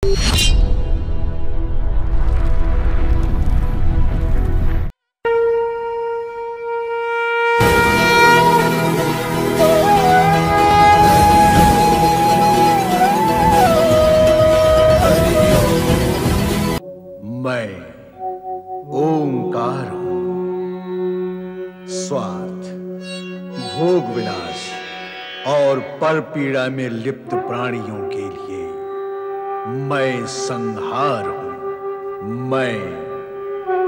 ओंकार हूं, स्वार्थ, भोग विलास और पर पीड़ा में लिप्त प्राणियों के लिए मैं संहार हूं। मैं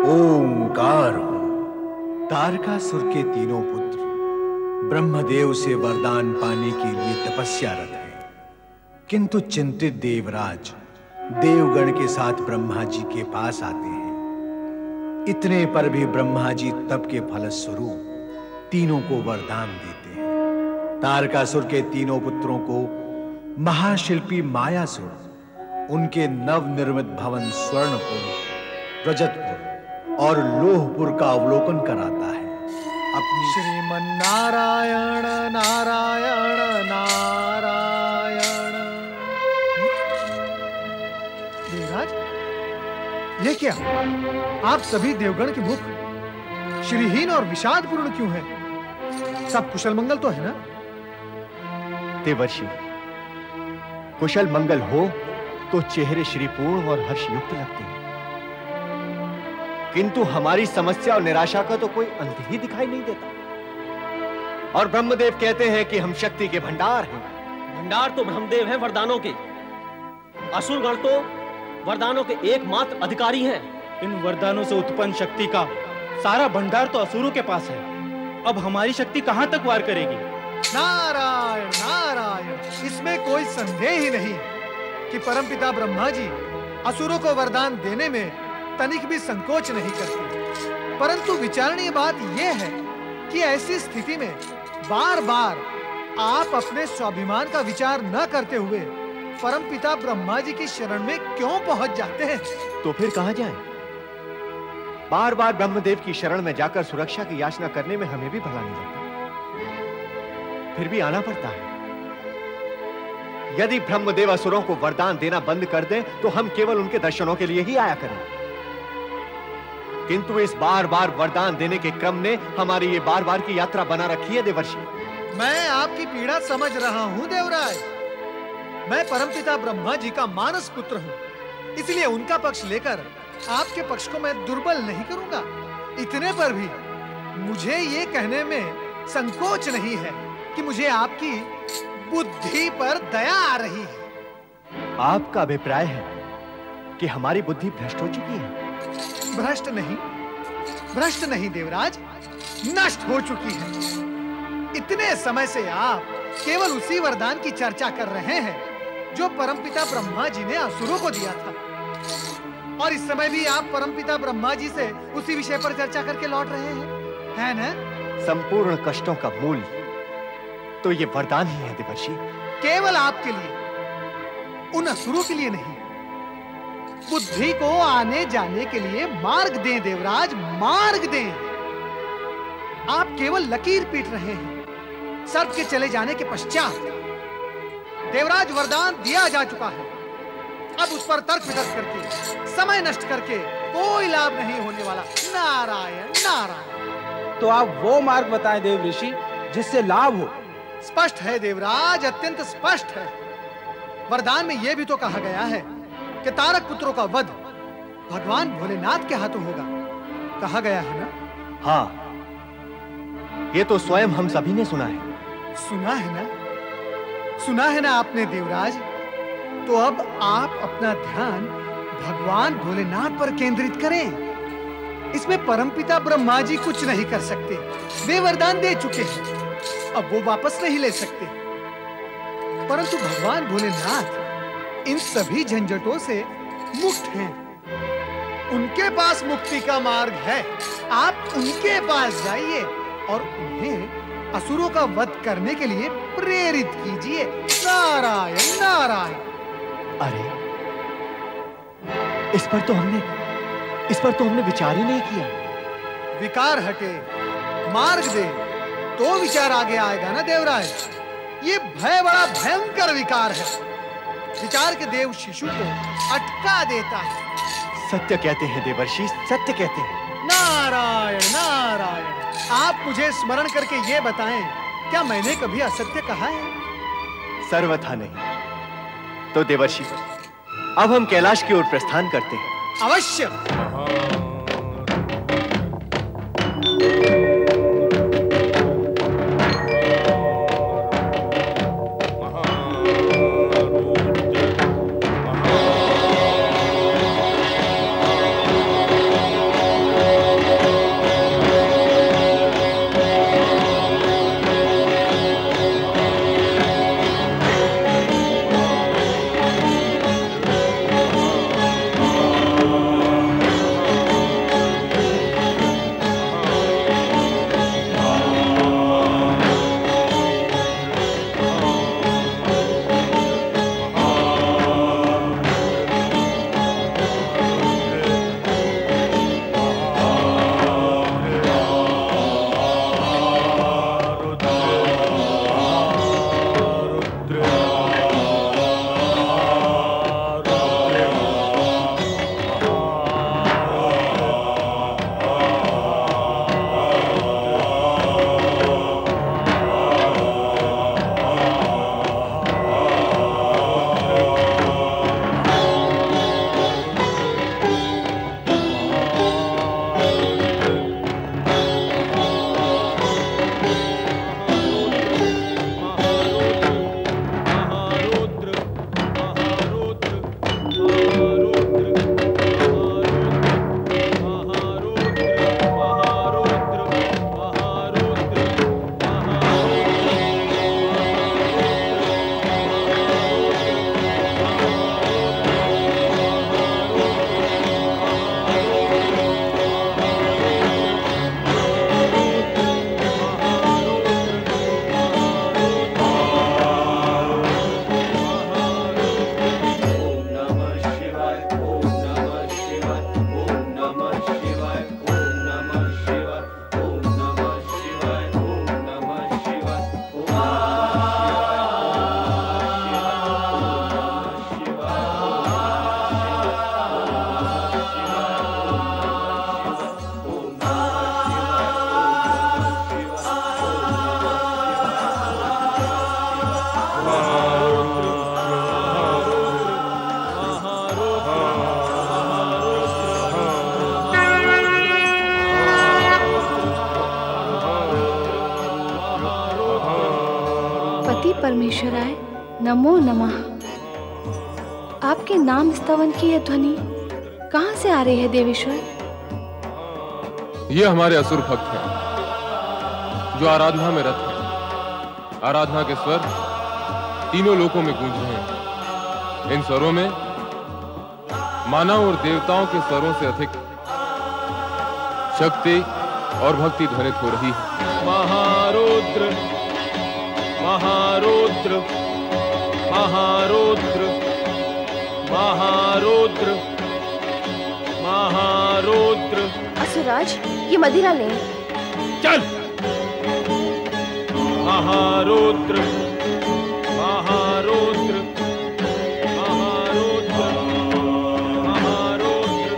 ओंकार हूं। तारकासुर के तीनों पुत्र ब्रह्मदेव से वरदान पाने के लिए तपस्यारत हैं, किंतु चिंतित देवराज देवगण के साथ ब्रह्मा जी के पास आते हैं। इतने पर भी ब्रह्मा जी तप के फलस्वरूप तीनों को वरदान देते हैं। तारकासुर के तीनों पुत्रों को महाशिल्पी मायासुर उनके नवनिर्मित भवन स्वर्णपुर, रजतपुर और लोहपुर का अवलोकन कराता है। अपनी श्रीमन्नारायण नारायण नारायण। देवराज, ये क्या? आप सभी देवगण के मुख श्रीहीन और विषादपूर्ण क्यों हैं? सब कुशल मंगल तो है ना? देवर्षि, कुशल मंगल हो तो चेहरे श्रीपूर्ण और हर्षयुक्त लगते हैं, किंतु हमारी समस्या और निराशा का तो कोई अंत ही दिखाई नहीं देता। और ब्रह्मदेव कहते हैं कि हम शक्ति के भंडार हैं। भंडार तो ब्रह्मदेव हैं वरदानों के, असुरगण तो वरदानों के एकमात्र अधिकारी हैं। इन वरदानों से उत्पन्न शक्ति का सारा भंडार तो असुरों के पास है। अब हमारी शक्ति कहां तक वार करेगी? नारायण नारायण, इसमें कोई संदेह ही नहीं कि परमपिता ब्रह्मा जी असुरों को वरदान देने में तनिक भी संकोच नहीं करते। परंतु विचारणीय बात यह है कि ऐसी स्थिति में बार बार आप अपने स्वाभिमान का विचार न करते हुए परमपिता ब्रह्मा जी की शरण में क्यों पहुंच जाते हैं? तो फिर कहां जाएं? बार बार ब्रह्मदेव की शरण में जाकर सुरक्षा की याचना करने में हमें भी भला नहीं लगता, फिर भी आना पड़ता है। यदि ब्रह्मदेव असुरों को वरदान देना बंद कर दें तो हम केवल उनके दर्शनों के लिए ही आया करें, किंतु इस बार बार वरदान देने के क्रम ने हमारी ये बार बार की यात्रा बना रखी है। देवर्षि, मैं आपकी पीड़ा समझ रहा हूं देवराज। मैं परमपिता ब्रह्मा जी का मानस पुत्र हूं, इसलिए उनका पक्ष लेकर आपके पक्ष को मैं दुर्बल नहीं करूंगा। इतने पर भी मुझे ये कहने में संकोच नहीं है कि मुझे आपकी बुद्धि पर दया आ रही है। आपका अभिप्राय है कि हमारी बुद्धि भ्रष्ट हो चुकी है? भ्रष्ट नहीं देवराज, नष्ट हो चुकी है। इतने समय से आप केवल उसी वरदान की चर्चा कर रहे हैं जो परमपिता ब्रह्मा जी ने असुरों को दिया था, और इस समय भी आप परमपिता ब्रह्मा जी से उसी विषय पर चर्चा करके लौट रहे हैं, है ना? संपूर्ण कष्टों का मूल तो ये वरदान ही है देवर्षि। केवल आपके लिए, उन असुरों के लिए नहीं। बुद्धि को आने जाने के लिए मार्ग दें देवराज, मार्ग दें। आप केवल लकीर पीट रहे हैं। सर्प के चले जाने के पश्चात देवराज वरदान दिया जा चुका है। अब उस पर तर्क वितर्क करके, समय नष्ट करके कोई लाभ नहीं होने वाला। नारायण नारायण। तो आप वो मार्ग बताएं देव ऋषि जिससे लाभ हो। स्पष्ट है देवराज, अत्यंत स्पष्ट है। वरदान में यह भी तो कहा गया है कि तारक पुत्रों का वध भगवान भोलेनाथ के हाथों होगा। कहा गया है ना? हाँ, ये तो स्वयं हम सभी ने सुना है। सुना है ना? सुना है ना आपने देवराज? तो अब आप अपना ध्यान भगवान भोलेनाथ पर केंद्रित करें। इसमें परमपिता ब्रह्मा जी कुछ नहीं कर सकते। वे वरदान दे चुके हैं, अब वो वापस नहीं ले सकते। परंतु भगवान भोलेनाथ इन सभी झंझटों से मुक्त हैं। उनके पास मुक्ति का मार्ग है। आप उनके पास जाइए और उन्हें असुरों का वध करने के लिए प्रेरित कीजिए। नारायण नारायण। अरे, इस पर तो हमने विचार ही नहीं किया। विकार हटे, मार्ग दे, तो विचार आगे आएगा ना देवराज। ये भय बड़ा भयंकर विकार है। विचार के देव शिशु को अटका देता है। सत्य कहते हैं देवर्षि, सत्य कहते हैं। नारायण नारायण, आप मुझे स्मरण करके ये बताएं, क्या मैंने कभी असत्य कहा है? सर्वथा नहीं। तो देवर्षि, अब हम कैलाश की ओर प्रस्थान करते हैं। अवश्य। परमेश्वराय नमो नमः। आपके नाम स्तवन की यह ध्वनि कहां से आ रही है देवेश्वर? ये हमारे असुर भक्त हैं जो आराधना में रत हैं। आराधना के स्वर तीनों लोकों में गूंज रहे हैं। इन स्वरों में मानव और देवताओं के स्वरों से अधिक शक्ति और भक्ति ध्वनित हो रही है। महारुद्र महारुद्र महारुद्र महारुद्र महारुद्र। असुराज, ये मदिरा लें। चल। महारुद्र महारुद्र महारुद्र महारुद्र।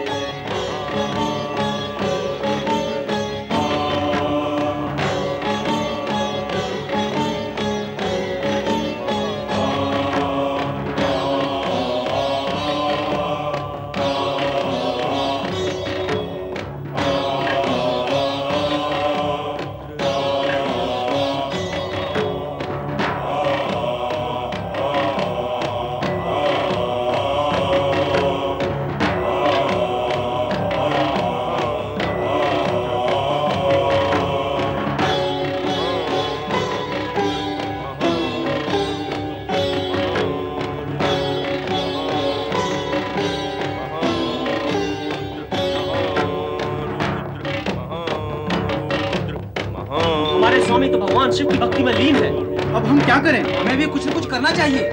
स्वामी तो भगवान शिव की भक्ति में लीन है। अब हम क्या करें? हमें भी कुछ न कुछ करना चाहिए।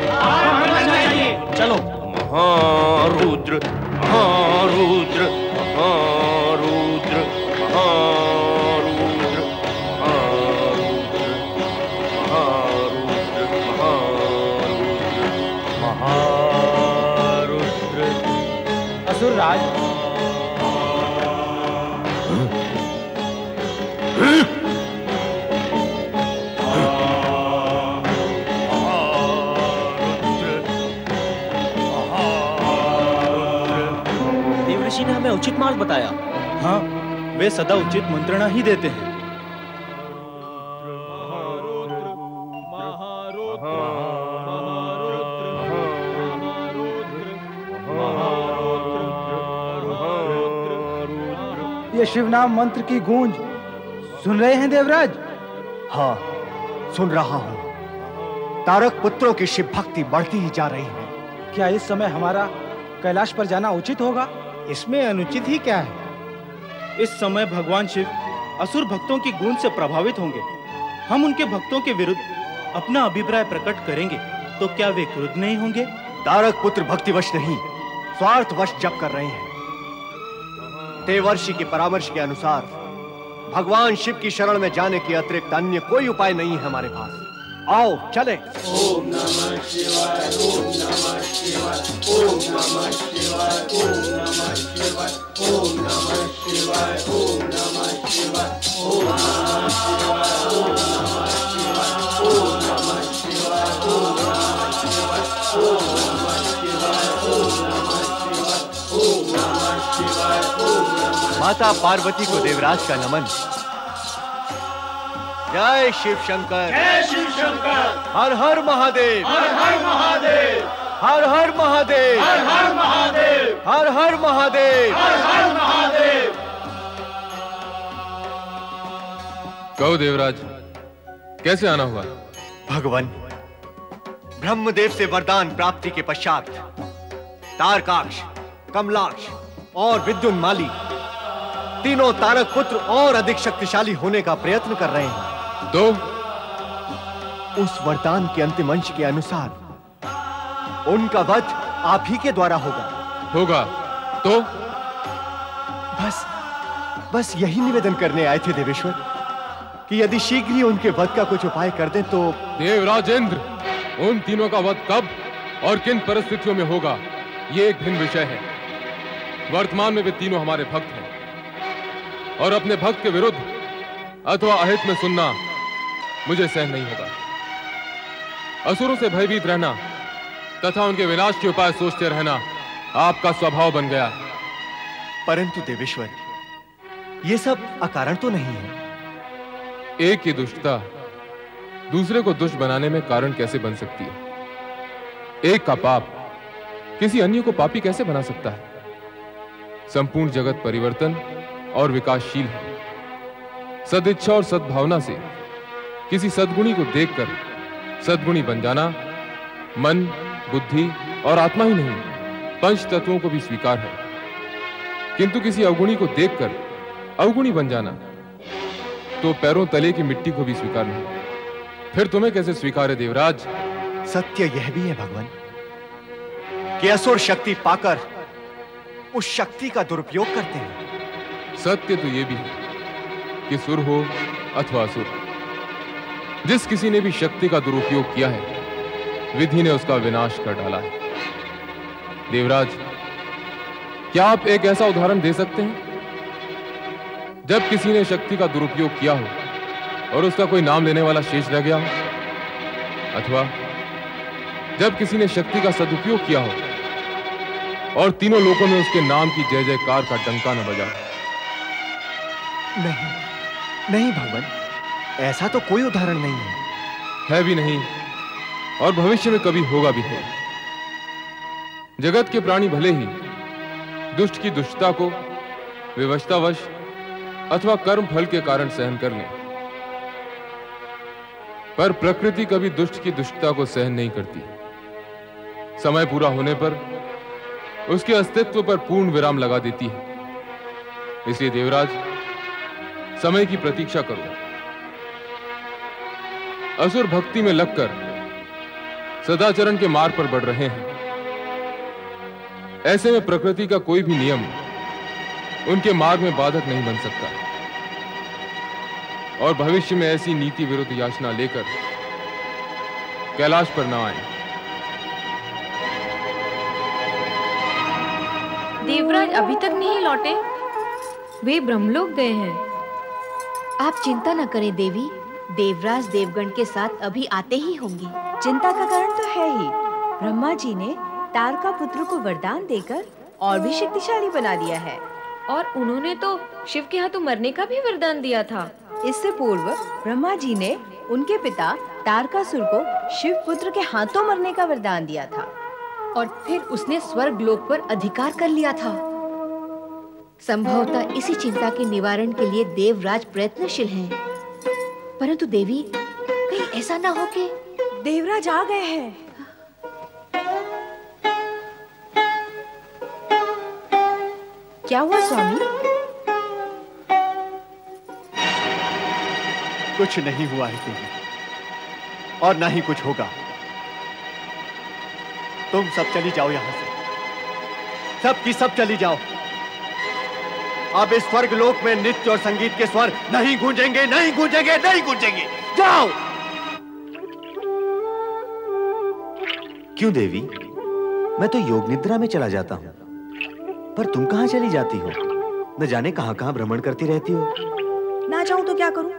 चलो। महारुद्र महारुद्र महारुद्र महारुद्र महारुद्र महारुद्र महारुद्र महारुद्र। असुर राज, देवऋषि ने हमें उचित मार्ग बताया। हाँ, वे सदा उचित मंत्रणा ही देते हैं। ये शिव नाम मंत्र की गूंज सुन रहे हैं देवराज? हाँ, सुन रहा हूं। तारक पुत्रों की शिव भक्ति बढ़ती ही जा रही है। क्या इस समय हमारा कैलाश पर जाना उचित होगा? इसमें अनुचित ही क्या है? इस समय भगवान शिव असुर भक्तों की गूंज से प्रभावित होंगे। हम उनके भक्तों के विरुद्ध अपना अभिप्राय प्रकट करेंगे तो क्या वे क्रुद्ध नहीं होंगे? तारक पुत्र भक्तिवश नहीं, स्वार्थवश जप कर रहे हैं। देवर्षि के परामर्श के अनुसार भगवान शिव की शरण में जाने के अतिरिक्त अन्य कोई उपाय नहीं है हमारे पास। आओ चले। ओम नमः शिवाय, ओम नमः शिवाय, ओम नमः शिवाय, ओम नमः शिवाय, ओम नमः शिवाय, ओम नमः शिवाय, ओम नमः शिवाय, ओम नमः शिवाय, ओम नमः शिवाय, ओम नमः शिवाय, ओम नमः शिवाय, ओम नमः शिवाय, ओम नमः। माता पार्वती को देवराज का नमन। जय शिव शंकर, जय शिव शंकर। हर हर महादेव, हर हर महादेव, हर हर महादेव, हर हर महादेव, हर हर महादेव, हर हर महादेव। कहो देवराज, कैसे आना हुआ? भगवान, ब्रह्मदेव से वरदान प्राप्ति के पश्चात तारकाक्ष, कमलाक्ष और विद्युन्माली तीनों तारक पुत्र और अधिक शक्तिशाली होने का प्रयत्न कर रहे हैं। तो उस वरदान के अंतिम अंश के अनुसार उनका वध आप ही के द्वारा होगा। तो बस यही निवेदन करने आए थे देवेश्वर कि यदि शीघ्र ही उनके वध का कुछ उपाय कर दें तो। देवराज इंद्र, उन तीनों का वध कब और किन परिस्थितियों में होगा, ये एक भिन्न विषय है। वर्तमान में वे तीनों हमारे भक्त हैं और अपने भक्त के विरुद्ध अथवा अहित में सुनना मुझे सहन नहीं होगा। असुरों से भयभीत रहना तथा उनके विनाश के उपाय सोचते रहना आपका स्वभाव बन गया है। परंतु देवेश्वर, ये सब अकारण तो नहीं है। एक की दुष्टता दूसरे को दुष्ट बनाने में कारण कैसे बन सकती है? एक का पाप किसी अन्य को पापी कैसे बना सकता है? संपूर्ण जगत परिवर्तन और विकासशील है। सदिच्छा और सद्भावना से किसी सद्गुणी को देखकर सद्गुणी बन जाना मन, बुद्धि और आत्मा ही नहीं, पंच तत्वों को भी स्वीकार है। किंतु किसी अवगुणी को देखकर अवगुणी बन जाना तो पैरों तले की मिट्टी को भी स्वीकार नहीं। फिर तुम्हें कैसे स्वीकार है देवराज? सत्य यह भी है भगवान कि असुर शक्ति पाकर उस शक्ति का दुरुपयोग करते हैं। सत्य तो यह भी है कि सुर हो अथवा असुर, जिस किसी ने भी शक्ति का दुरुपयोग किया है, विधि ने उसका विनाश कर डाला है। देवराज, क्या आप एक ऐसा उदाहरण दे सकते हैं जब किसी ने शक्ति का दुरुपयोग किया हो और उसका कोई नाम लेने वाला शेष रह गया हो, अथवा जब किसी ने शक्ति का सदुपयोग किया हो और तीनों लोकों में उसके नाम की जय जयकार का डंका न बजा? नहीं भगवान, ऐसा तो कोई उदाहरण नहीं है भी नहीं और भविष्य में कभी होगा भी नहीं। जगत के प्राणी भले ही दुष्ट की दुष्टता को विवशतावश अथवा कर्म फल के कारण सहन कर लें, पर प्रकृति कभी दुष्ट की दुष्टता को सहन नहीं करती। समय पूरा होने पर उसके अस्तित्व पर पूर्ण विराम लगा देती है। इसलिए देवराज, समय की प्रतीक्षा करो। असुर भक्ति में लगकर सदाचरण के मार्ग पर बढ़ रहे हैं। ऐसे में प्रकृति का कोई भी नियम उनके मार्ग में बाधक नहीं बन सकता और भविष्य में ऐसी नीति विरुद्ध याचना लेकर कैलाश पर न आए। देवराज अभी तक नहीं लौटे? वे ब्रह्मलोक गए हैं। आप चिंता न करें देवी, देवराज देवगण के साथ अभी आते ही होंगे। चिंता का कारण तो है ही, ब्रह्मा जी ने तारका पुत्र को वरदान देकर और भी शक्तिशाली बना दिया है। और उन्होंने तो शिव के हाथों मरने का भी वरदान दिया था। इससे पूर्व ब्रह्मा जी ने उनके पिता तारकासुर को शिव पुत्र के हाथों मरने का वरदान दिया था, और फिर उसने स्वर्ग लोक पर अधिकार कर लिया था। संभवतः इसी चिंता के निवारण के लिए देवराज प्रयत्नशील हैं। परंतु देवी, कहीं ऐसा ना हो कि देवराज आ गए हैं। क्या हुआ स्वामी? कुछ नहीं हुआ है देवी, और ना ही कुछ होगा। तुम सब चली जाओ यहां से, सब की सब चली जाओ। अब इस स्वर्ग लोक में नृत्य और संगीत के स्वर नहीं गूंजेंगे, नहीं गूंजेंगे, नहीं गूंजेंगे। जाओ। क्यों देवी? मैं तो योग निद्रा में चला जाता हूँ, पर तुम कहाँ चली जाती हो? न जाने कहाँ कहाँ भ्रमण करती रहती हो। ना जाऊं तो क्या करूं?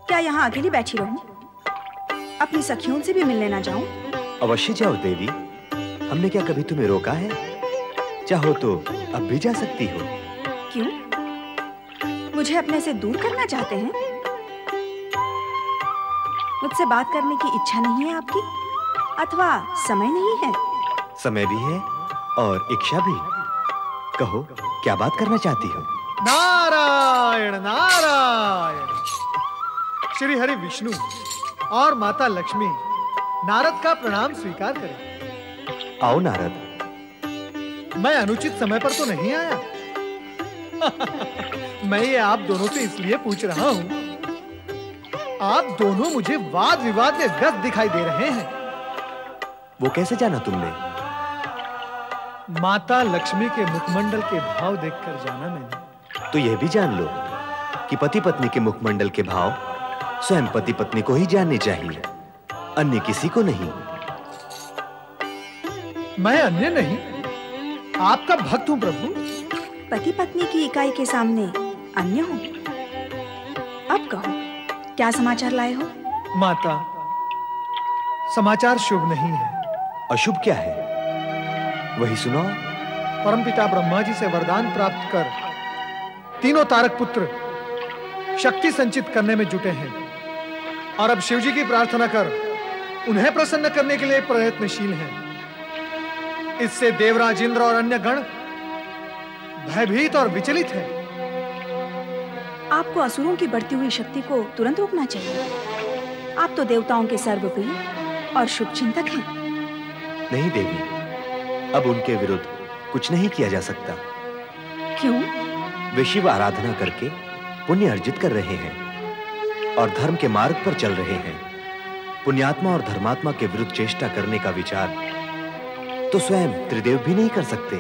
क्या यहाँ अकेली बैठी रहूं? अपनी सखियों से भी मिलने ना जाऊं? अवश्य जाओ देवी, हमने क्या कभी तुम्हें रोका है? चाहो तो अब भी जा सकती हो। क्यों? मुझे अपने से दूर करना चाहते हैं? मुझसे बात करने की इच्छा नहीं है आपकी, अथवा समय नहीं है? समय भी है और इच्छा भी। कहो, क्या बात करना चाहती हो? नारायण नारायण। श्री हरि विष्णु और माता लक्ष्मी नारद का प्रणाम स्वीकार करें। आओ नारद। मैं अनुचित समय पर तो नहीं आया। मैं ये आप दोनों से इसलिए पूछ रहा हूं, आप दोनों मुझे वाद विवाद में व्यस्त दिखाई दे रहे हैं। वो कैसे जाना तुमने? माता लक्ष्मी के मुखमंडल के भाव देखकर जाना मैंने। तो यह भी जान लो कि पति पत्नी के मुखमंडल के भाव स्वयं पति पत्नी को ही जानने चाहिए, अन्य किसी को नहीं। मैं अन्य नहीं, आपका भक्त हूं प्रभु। पति पत्नी की इकाई के सामने अन्य हूं? अब कहो, क्या समाचार लाए हो? माता, समाचार शुभ नहीं है। अशुभ क्या है? वही सुनाओ। परमपिता ब्रह्मा जी से वरदान प्राप्त कर तीनों तारक पुत्र शक्ति संचित करने में जुटे हैं, और अब शिव जी की प्रार्थना कर उन्हें प्रसन्न करने के लिए प्रयत्नशील हैं। इससे देवराज इंद्र और अन्य गण भयभीत और विचलित हैं। आपको असुरों की बढ़ती हुई शक्ति को तुरंत रोकना चाहिए। आप तो देवताओं के सर्वप्रिय और शुभ चिंतक हैं। नहीं देवी, अब उनके विरुद्ध कुछ नहीं किया जा सकता। क्यों? वे शिव आराधना करके पुण्य अर्जित कर रहे हैं और धर्म के मार्ग पर चल रहे हैं। पुण्यात्मा और धर्मात्मा के विरुद्ध चेष्टा करने का विचार तो स्वयं त्रिदेव भी नहीं कर सकते।